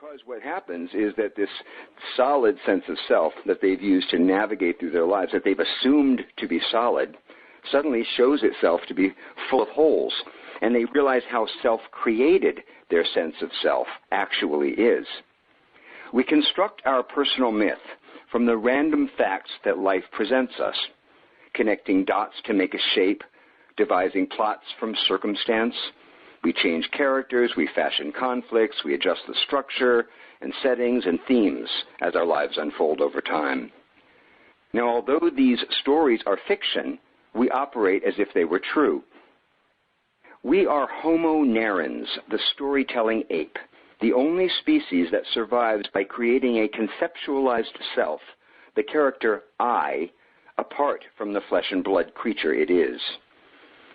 Because what happens is that this solid sense of self that they've used to navigate through their lives, that they've assumed to be solid, suddenly shows itself to be full of holes. And they realize how self-created their sense of self actually is. We construct our personal myth from the random facts that life presents us, connecting dots to make a shape, devising plots from circumstance. We change characters, we fashion conflicts, we adjust the structure and settings and themes as our lives unfold over time. Now, although these stories are fiction, we operate as if they were true. We are Homo narrans, the storytelling ape, the only species that survives by creating a conceptualized self, the character I, apart from the flesh and blood creature it is.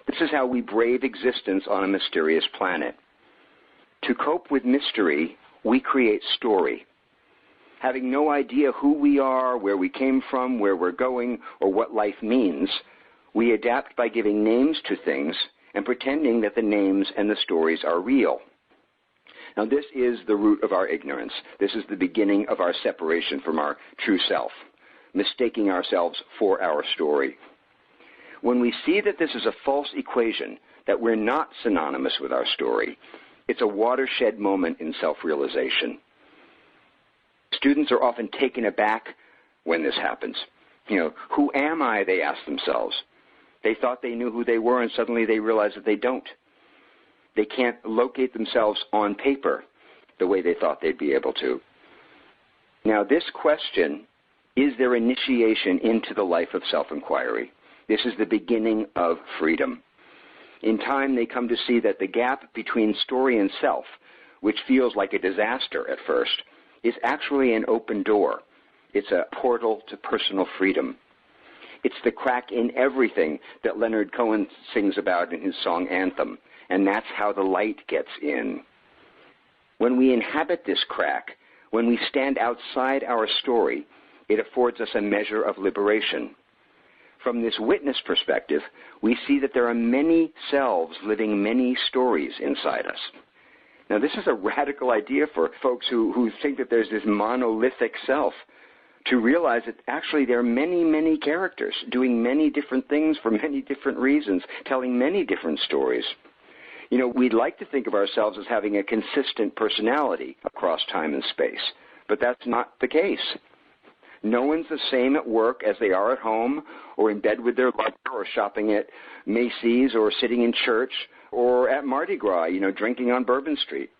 This is how we brave existence on a mysterious planet. To cope with mystery, we create story. Having no idea who we are, where we came from, where we're going, or what life means, we adapt by giving names to things and pretending that the names and the stories are real. Now, this is the root of our ignorance. This is the beginning of our separation from our true self, mistaking ourselves for our story. When we see that this is a false equation, that we're not synonymous with our story, it's a watershed moment in self-realization. Students are often taken aback when this happens. Who am I, they ask themselves. They thought they knew who they were, and suddenly they realize that they don't. They can't locate themselves on paper the way they thought they'd be able to. Now, this question is their initiation into the life of self-inquiry. This is the beginning of freedom. In time, they come to see that the gap between story and self, which feels like a disaster at first, is actually an open door. It's a portal to personal freedom. It's the crack in everything that Leonard Cohen sings about in his song Anthem, and that's how the light gets in. When we inhabit this crack, when we stand outside our story, it affords us a measure of liberation. From this witness perspective, we see that there are many selves living many stories inside us. Now, this is a radical idea for folks who think that there's this monolithic self, to realize that actually there are many, many characters doing many different things for many different reasons, telling many different stories. We'd like to think of ourselves as having a consistent personality across time and space, but that's not the case. No one's the same at work as they are at home, or in bed with their lover, or shopping at Macy's, or sitting in church, or at Mardi Gras, drinking on Bourbon Street.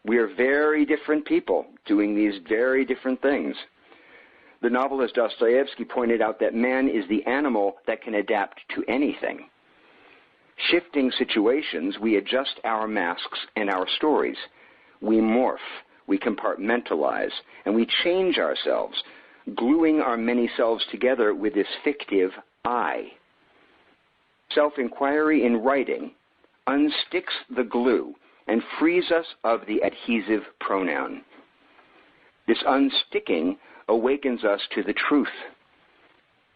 We are very different people doing these very different things. The novelist Dostoevsky pointed out that man is the animal that can adapt to anything. Shifting situations, we adjust our masks and our stories. We morph, we compartmentalize, and we change ourselves, gluing our many selves together with this fictive I. Self-inquiry in writing unsticks the glue and frees us of the adhesive pronoun. This unsticking awakens us to the truth.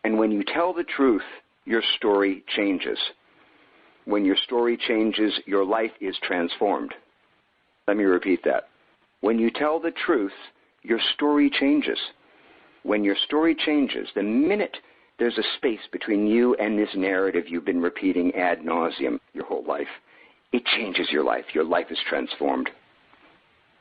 And when you tell the truth, your story changes. When your story changes, your life is transformed. Let me repeat that. When you tell the truth, your story changes. When your story changes, the minute there's a space between you and this narrative you've been repeating ad nauseum your whole life, it changes your life. Your life is transformed.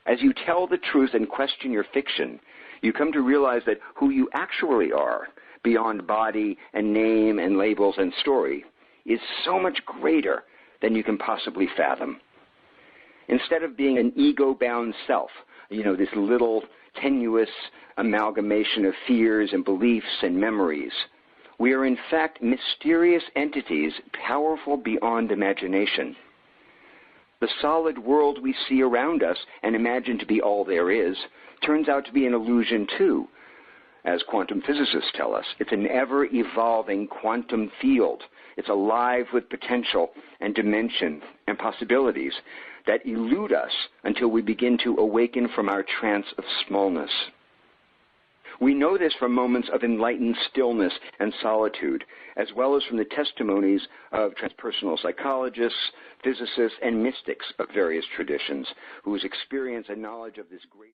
As you tell the truth and question your fiction, you come to realize that who you actually are, beyond body and name and labels and story, is so much greater than you can possibly fathom. Instead of being an ego-bound self, this little tenuous amalgamation of fears and beliefs and memories, we are in fact mysterious entities powerful beyond imagination. The solid world we see around us and imagine to be all there is turns out to be an illusion too. As quantum physicists tell us, it's an ever-evolving quantum field. It's alive with potential and dimension and possibilities that elude us until we begin to awaken from our trance of smallness. We know this from moments of enlightened stillness and solitude, as well as from the testimonies of transpersonal psychologists, physicists, and mystics of various traditions, whose experience and knowledge of this great